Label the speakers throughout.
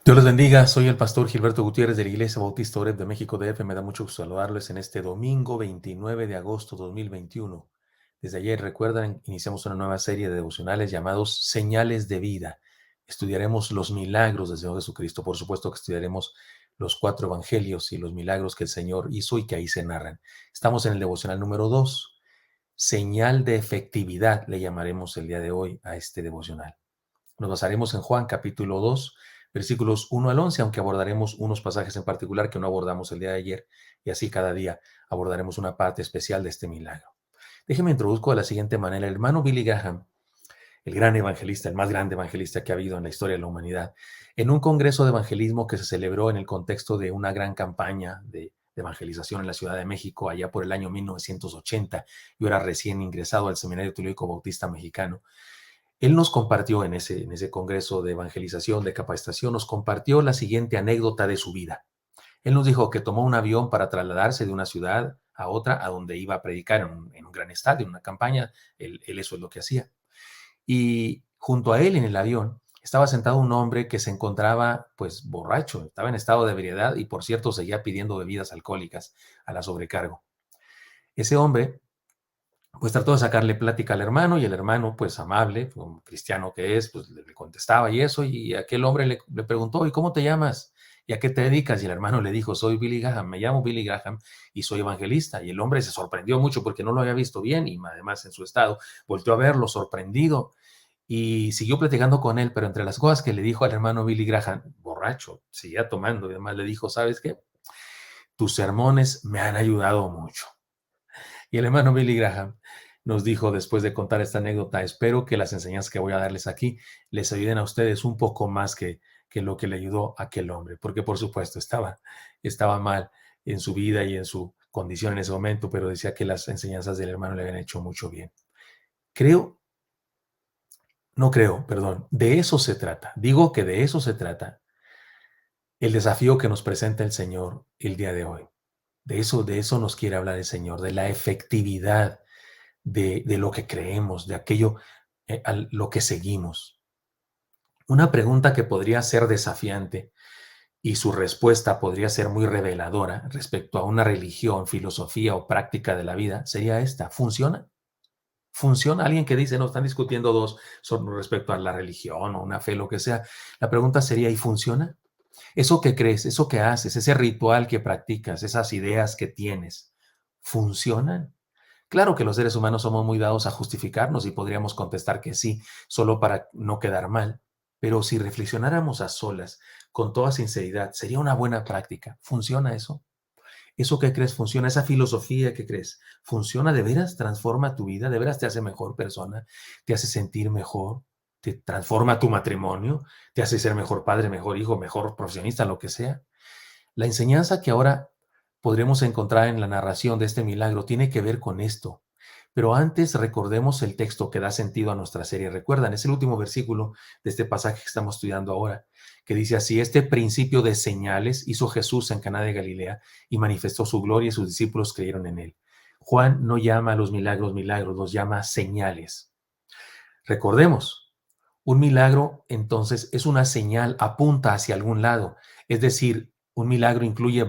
Speaker 1: Dios les bendiga, soy el pastor Gilberto Gutiérrez de la Iglesia Bautista Oreb de México DF. Me da mucho gusto saludarles en este domingo 29 de agosto 2021. Desde ayer, recuerdan, iniciamos una nueva serie de devocionales llamados Señales de Vida. Estudiaremos los milagros del Señor Jesucristo. Por supuesto que estudiaremos los 4 evangelios y los milagros que el Señor hizo y que ahí se narran. Estamos en el devocional número 2. Señal de efectividad le llamaremos el día de hoy a este devocional. Nos basaremos en Juan capítulo 2, versículos 1 al 11, aunque abordaremos unos pasajes en particular que no abordamos el día de ayer, y así cada día abordaremos una parte especial de este milagro. Déjeme introduzco de la siguiente manera. El hermano Billy Graham, el gran evangelista, el más grande evangelista que ha habido en la historia de la humanidad, en un congreso de evangelismo que se celebró en el contexto de una gran campaña de evangelización en la Ciudad de México, allá por el año 1980, yo era recién ingresado al Seminario Teológico Bautista Mexicano. Él nos compartió en ese congreso de evangelización, de capacitación, nos compartió la siguiente anécdota de su vida. Él nos dijo que tomó un avión para trasladarse de una ciudad a otra, a donde iba a predicar en un gran estadio, en una campaña. Él eso es lo que hacía. Y junto a él en el avión estaba sentado un hombre que se encontraba pues borracho, estaba en estado de ebriedad y por cierto seguía pidiendo bebidas alcohólicas a la sobrecargo. Ese hombre pues trató de sacarle plática al hermano y el hermano, pues amable, como cristiano que es, pues le contestaba y eso, y aquel hombre le preguntó, ¿y cómo te llamas? ¿Y a qué te dedicas? Y el hermano le dijo, soy Billy Graham, me llamo Billy Graham y soy evangelista. Y el hombre se sorprendió mucho porque no lo había visto bien y además en su estado, volvió a verlo sorprendido y siguió platicando con él, pero entre las cosas que le dijo al hermano Billy Graham, borracho, seguía tomando y además le dijo, ¿sabes qué? Tus sermones me han ayudado mucho. Y el hermano Billy Graham nos dijo después de contar esta anécdota, espero que las enseñanzas que voy a darles aquí les ayuden a ustedes un poco más que lo que le ayudó a aquel hombre, porque por supuesto estaba mal en su vida y en su condición en ese momento, pero decía que las enseñanzas del hermano le habían hecho mucho bien. Creo, no creo, perdón, de eso se trata. Digo que de eso se trata el desafío que nos presenta el Señor el día de hoy. De eso nos quiere hablar el Señor, de la efectividad de lo que creemos, de aquello a lo que seguimos. Una pregunta que podría ser desafiante y su respuesta podría ser muy reveladora respecto a una religión, filosofía o práctica de la vida sería esta: ¿funciona? ¿Funciona? Alguien que dice, no, están discutiendo dos sobre respecto a la religión o una fe, lo que sea. La pregunta sería, ¿y funciona? Eso que crees, eso que haces, ese ritual que practicas, esas ideas que tienes, ¿funcionan? Claro que los seres humanos somos muy dados a justificarnos y podríamos contestar que sí, solo para no quedar mal. Pero si reflexionáramos a solas, con toda sinceridad, sería una buena práctica. ¿Funciona eso? ¿Eso que crees funciona? ¿Esa filosofía que crees funciona? ¿De veras transforma tu vida? ¿De veras te hace mejor persona? ¿Te hace sentir mejor? ¿Te transforma tu matrimonio? ¿Te hace ser mejor padre, mejor hijo, mejor profesionista, lo que sea? La enseñanza que ahora podremos encontrar en la narración de este milagro tiene que ver con esto. Pero antes recordemos el texto que da sentido a nuestra serie. Recuerdan, es el último versículo de este pasaje que estamos estudiando ahora, que dice así: este principio de señales hizo Jesús en Caná de Galilea y manifestó su gloria y sus discípulos creyeron en él. Juan no llama a los milagros milagros, los llama señales. Recordemos, un milagro, entonces, es una señal, apunta hacia algún lado. Es decir, un milagro incluye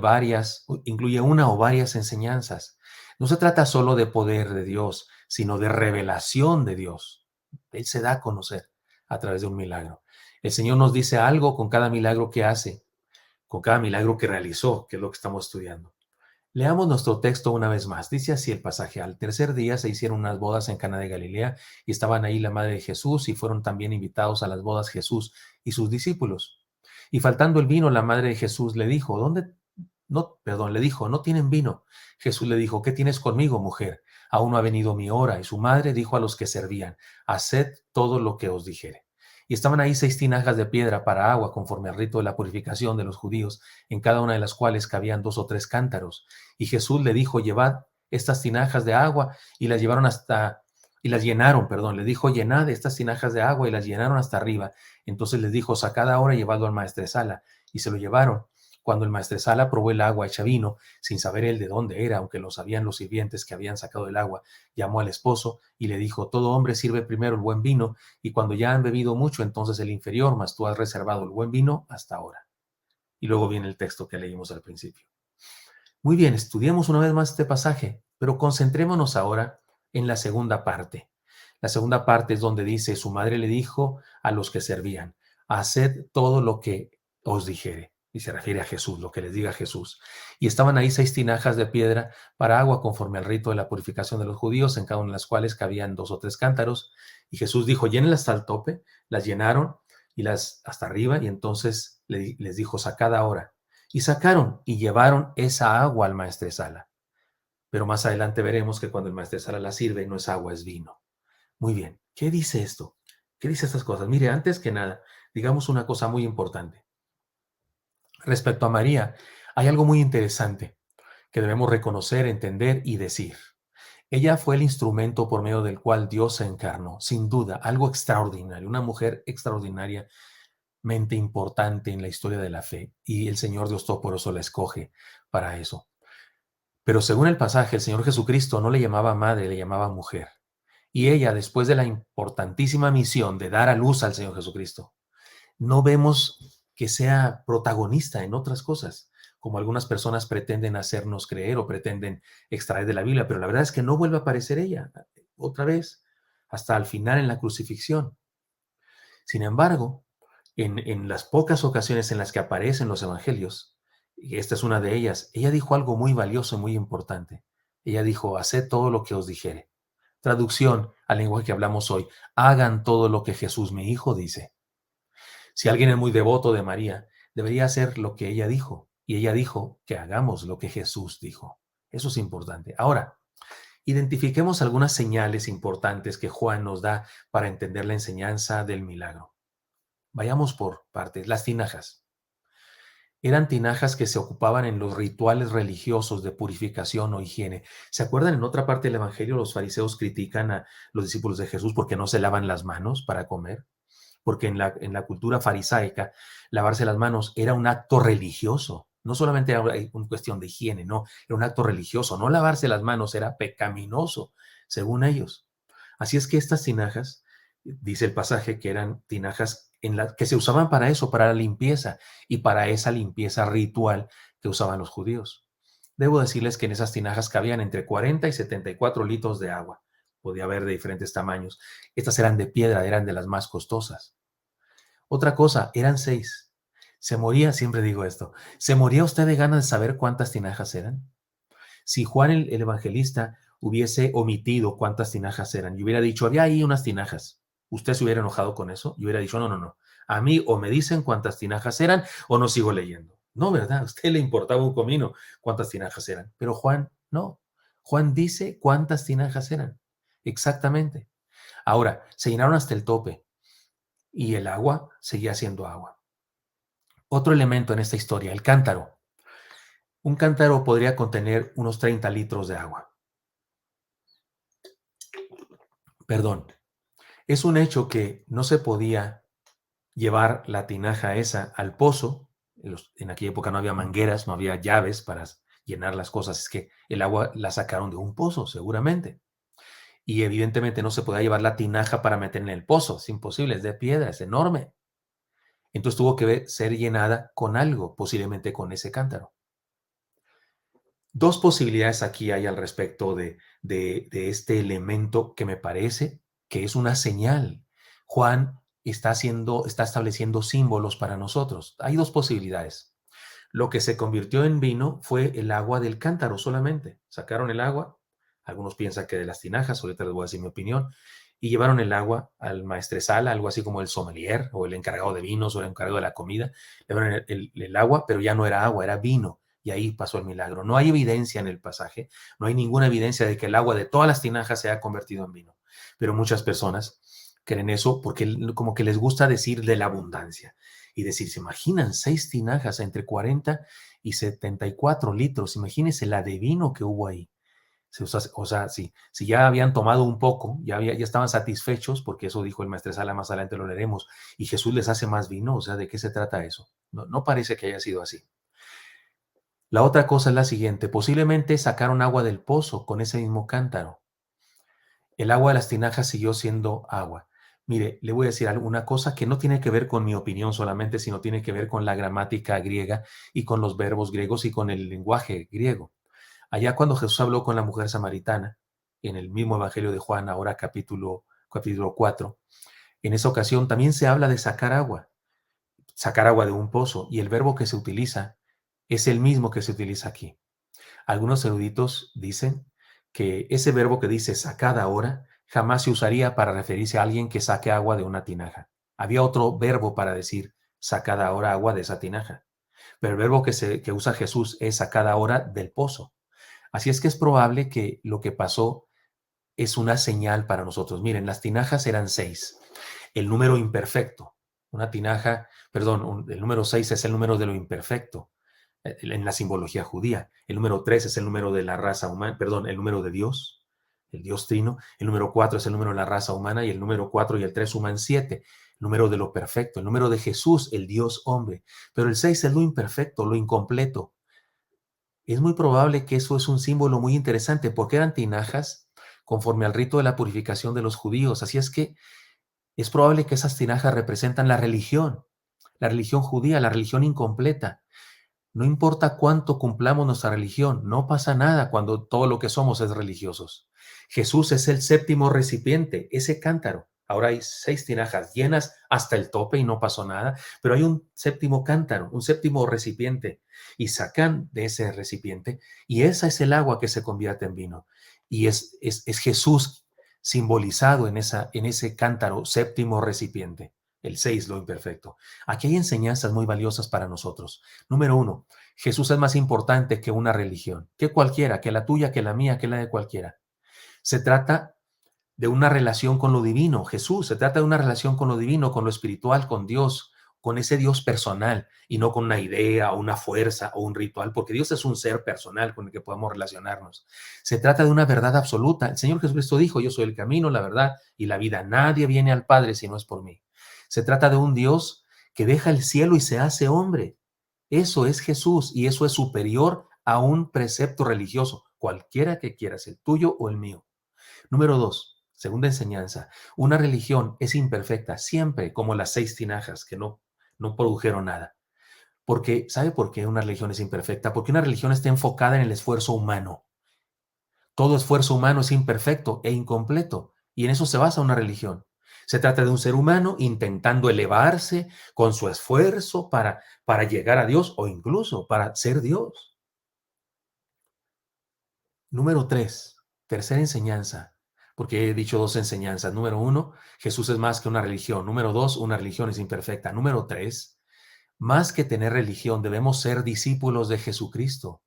Speaker 1: una o varias enseñanzas. No se trata solo de poder de Dios, sino de revelación de Dios. Él se da a conocer a través de un milagro. El Señor nos dice algo con cada milagro que hace, con cada milagro que realizó, que es lo que estamos estudiando. Leamos nuestro texto una vez más. Dice así el pasaje: al tercer día se hicieron unas bodas en Cana de Galilea y estaban ahí la madre de Jesús y fueron también invitados a las bodas Jesús y sus discípulos. Y faltando el vino, la madre de Jesús le dijo, le dijo, no tienen vino. Jesús le dijo, ¿qué tienes conmigo, mujer? Aún no ha venido mi hora. Y su madre dijo a los que servían, haced todo lo que os dijere. Y estaban ahí 6 tinajas de piedra para agua, conforme al rito de la purificación de los judíos, en cada una de las cuales cabían 2 o 3 cántaros. Y Jesús le dijo, llevad estas tinajas de agua, y las llevaron y las llenaron, perdón, le dijo, llenad estas tinajas de agua, y las llenaron hasta arriba. Entonces les dijo, sacad ahora y llevadlo al maestresala, y se lo llevaron. Cuando el maestresala probó el agua hecha vino, sin saber él de dónde era, aunque lo sabían los sirvientes que habían sacado el agua, llamó al esposo y le dijo, todo hombre sirve primero el buen vino, y cuando ya han bebido mucho, entonces el inferior, mas tú has reservado el buen vino hasta ahora. Y luego viene el texto que leímos al principio. Muy bien, estudiemos una vez más este pasaje, pero concentrémonos ahora en la segunda parte. La segunda parte es donde dice, su madre le dijo a los que servían, haced todo lo que os dijere. Y se refiere a Jesús, lo que les diga Jesús. Y estaban ahí 6 tinajas de piedra para agua conforme al rito de la purificación de los judíos, en cada una de las cuales cabían 2 o 3 cántaros. Y Jesús dijo, llénenlas hasta el tope, las llenaron y las hasta arriba, y entonces les dijo, sacad ahora. Y sacaron y llevaron esa agua al maestresala. Pero más adelante veremos que cuando el maestresala la sirve, no es agua, es vino. Muy bien, ¿qué dice esto? ¿Qué dice estas cosas? Mire, antes que nada, digamos una cosa muy importante. Respecto a María, hay algo muy interesante que debemos reconocer, entender y decir. Ella fue el instrumento por medio del cual Dios se encarnó, sin duda, algo extraordinario, una mujer extraordinariamente importante en la historia de la fe, y el Señor Dios Todopoderoso la escoge para eso. Pero según el pasaje, el Señor Jesucristo no le llamaba madre, le llamaba mujer. Y ella, después de la importantísima misión de dar a luz al Señor Jesucristo, no vemos que sea protagonista en otras cosas, como algunas personas pretenden hacernos creer o pretenden extraer de la Biblia, pero la verdad es que no vuelve a aparecer ella otra vez, hasta al final en la crucifixión. Sin embargo, en las pocas ocasiones en las que aparecen los evangelios, y esta es una de ellas, ella dijo algo muy valioso y muy importante. Ella dijo, haced todo lo que os dijere. Traducción al lenguaje que hablamos hoy, hagan todo lo que Jesús mi hijo dice. Si alguien es muy devoto de María, debería hacer lo que ella dijo. Y ella dijo que hagamos lo que Jesús dijo. Eso es importante. Ahora, identifiquemos algunas señales importantes que Juan nos da para entender la enseñanza del milagro. Vayamos por partes. Las tinajas. Eran tinajas que se ocupaban en los rituales religiosos de purificación o higiene. ¿Se acuerdan? En otra parte del Evangelio los fariseos critican a los discípulos de Jesús porque no se lavan las manos para comer, porque en la cultura farisaica lavarse las manos era un acto religioso. No solamente era una cuestión de higiene, no, era un acto religioso. No lavarse las manos era pecaminoso, según ellos. Así es que estas tinajas, dice el pasaje, que eran tinajas que se usaban para eso, para la limpieza y para esa limpieza ritual que usaban los judíos. Debo decirles que en esas tinajas cabían entre 40 y 74 litros de agua. Podía haber de diferentes tamaños. Estas eran de piedra, eran de las más costosas. Otra cosa, eran 6. Se moría, siempre digo esto, ¿se moría usted de ganas de saber cuántas tinajas eran? Si Juan el evangelista hubiese omitido cuántas tinajas eran y hubiera dicho, había ahí unas tinajas, ¿usted se hubiera enojado con eso? Y hubiera dicho, no, no, no. A mí o me dicen cuántas tinajas eran o no sigo leyendo. No, ¿verdad? A usted le importaba un comino cuántas tinajas eran. Pero Juan, no. Juan dice cuántas tinajas eran. Exactamente. Ahora, se llenaron hasta el tope y el agua seguía siendo agua. Otro elemento en esta historia, el cántaro. Un cántaro podría contener unos 30 litros de agua. Perdón. Es un hecho que no se podía llevar la tinaja esa al pozo. En aquella época no había mangueras, no había llaves para llenar las cosas. Es que el agua la sacaron de un pozo, seguramente. Y evidentemente no se podía llevar la tinaja para meter en el pozo. Es imposible, es de piedra, es enorme. Entonces tuvo que ser llenada con algo, posiblemente con ese cántaro. Dos posibilidades aquí hay al respecto de este elemento que me parece que es una señal. Juan está estableciendo símbolos para nosotros. Hay dos posibilidades. Lo que se convirtió en vino fue el agua del cántaro solamente. Sacaron el agua, algunos piensan que de las tinajas, ahorita les voy a decir mi opinión, y llevaron el agua al maestresala, algo así como el sommelier o el encargado de vinos o el encargado de la comida. Llevaron el agua, pero ya no era agua, era vino. Y ahí pasó el milagro. No hay evidencia en el pasaje, no hay ninguna evidencia de que el agua de todas las tinajas se haya convertido en vino. Pero muchas personas creen eso porque como que les gusta decir de la abundancia y decir, ¿se imaginan 6 tinajas entre 40 y 74 litros? Imagínense la de vino que hubo ahí. O sea, si ya habían tomado un poco, ya estaban satisfechos, porque eso dijo el maestresala, más adelante lo leeremos, y Jesús les hace más vino. O sea, ¿de qué se trata eso? No, no parece que haya sido así. La otra cosa es la siguiente, posiblemente sacaron agua del pozo con ese mismo cántaro. El agua de las tinajas siguió siendo agua, Mire, le voy a decir una cosa que no tiene que ver con mi opinión solamente, sino tiene que ver con la gramática griega y con los verbos griegos y con el lenguaje griego. Allá cuando Jesús habló con la mujer samaritana, en el mismo Evangelio de Juan, ahora capítulo 4, en esa ocasión también se habla de sacar agua de un pozo, y el verbo que se utiliza es el mismo que se utiliza aquí. Algunos eruditos dicen que ese verbo que dice sacad ahora jamás se usaría para referirse a alguien que saque agua de una tinaja. Había otro verbo para decir sacad ahora agua de esa tinaja, pero el verbo que usa Jesús es sacad ahora del pozo. Así es que es probable que lo que pasó es una señal para nosotros. Miren, las tinajas eran 6. El número imperfecto, una tinaja, perdón, el número 6 es el número de lo imperfecto en la simbología judía. El número 3 es el número de la raza humana, perdón, el número de Dios, el Dios trino. El número 4 es el número de la raza humana, y el número 4 y el 3 suman 7, el número de lo perfecto, el número de Jesús, el Dios hombre. Pero el 6 es lo imperfecto, lo incompleto. Es muy probable que eso es un símbolo muy interesante, porque eran tinajas conforme al rito de la purificación de los judíos. Así es que es probable que esas tinajas representan la religión judía, la religión incompleta. No importa cuánto cumplamos nuestra religión, no pasa nada cuando todo lo que somos es religiosos. Jesús es el séptimo recipiente, ese cántaro. Ahora hay 6 tinajas llenas hasta el tope y no pasó nada, pero hay un séptimo cántaro, un séptimo recipiente, y sacan de ese recipiente, y esa es el agua que se convierte en vino. Y es Jesús simbolizado en ese cántaro séptimo recipiente, el 6 lo imperfecto. Aquí hay enseñanzas muy valiosas para nosotros. Número 1, Jesús es más importante que una religión, que cualquiera, que la tuya, que la mía, que la de cualquiera. Se trata de una relación con lo divino, Jesús, se trata de una relación con lo divino, con lo espiritual, con Dios, con ese Dios personal, y no con una idea o una fuerza o un ritual, porque Dios es un ser personal con el que podemos relacionarnos. Se trata de una verdad absoluta. El Señor Jesucristo dijo: yo soy el camino, la verdad y la vida. Nadie viene al Padre si no es por mí. Se trata de un Dios que deja el cielo y se hace hombre. Eso es Jesús, y eso es superior a un precepto religioso, cualquiera que quieras, el tuyo o el mío. Número 2, segunda enseñanza. Una religión es imperfecta siempre, como las 6 tinajas que no produjeron nada. Porque, ¿sabe por qué una religión es imperfecta? Porque una religión está enfocada en el esfuerzo humano. Todo esfuerzo humano es imperfecto e incompleto, y en eso se basa una religión. Se trata de un ser humano intentando elevarse con su esfuerzo para llegar a Dios, o incluso para ser Dios. Número 3, tercera enseñanza, porque he dicho 2 enseñanzas. Número 1, Jesús es más que una religión. Número 2, una religión es imperfecta. Número 3, más que tener religión, debemos ser discípulos de Jesucristo.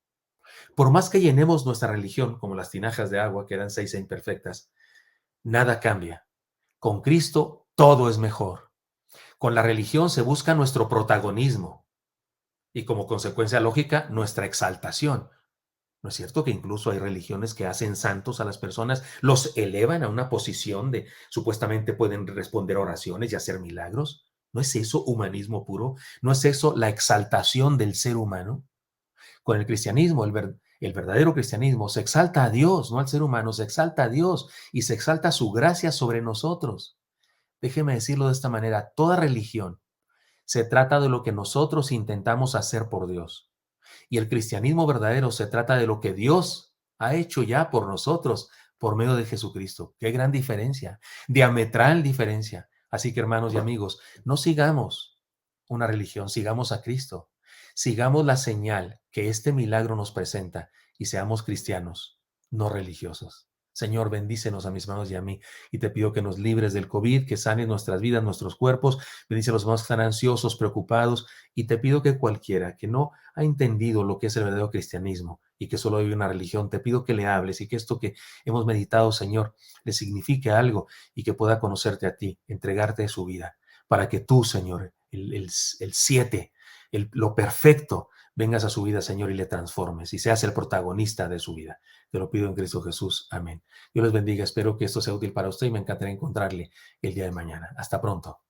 Speaker 1: Por más que llenemos nuestra religión, como las tinajas de agua, que eran 6 e imperfectas, nada cambia. Con Cristo todo es mejor. Con la religión se busca nuestro protagonismo y, como consecuencia lógica, nuestra exaltación. ¿No es cierto que incluso hay religiones que hacen santos a las personas, los elevan a una posición de supuestamente pueden responder oraciones y hacer milagros? ¿No es eso humanismo puro? ¿No es eso la exaltación del ser humano? Con el cristianismo, el verdadero cristianismo, se exalta a Dios, no al ser humano, se exalta a Dios y se exalta su gracia sobre nosotros. Déjeme decirlo de esta manera: toda religión se trata de lo que nosotros intentamos hacer por Dios. Y el cristianismo verdadero se trata de lo que Dios ha hecho ya por nosotros por medio de Jesucristo. Qué gran diferencia, diametral diferencia. Así que, hermanos y amigos, no sigamos una religión, sigamos a Cristo. Sigamos la señal que este milagro nos presenta y seamos cristianos, no religiosos. Señor, bendícenos a mis hermanos y a mí, y te pido que nos libres del COVID, que sanes nuestras vidas, nuestros cuerpos. Bendice a los hermanos que están ansiosos, preocupados, y te pido que cualquiera que no ha entendido lo que es el verdadero cristianismo y que solo vive una religión, te pido que le hables y que esto que hemos meditado, Señor, le signifique algo y que pueda conocerte a ti, entregarte su vida, para que tú, Señor, el 7, lo perfecto, vengas a su vida, Señor, y le transformes y seas el protagonista de su vida. Te lo pido en Cristo Jesús. Amén. Dios les bendiga. Espero que esto sea útil para usted y me encantaría encontrarle el día de mañana. Hasta pronto.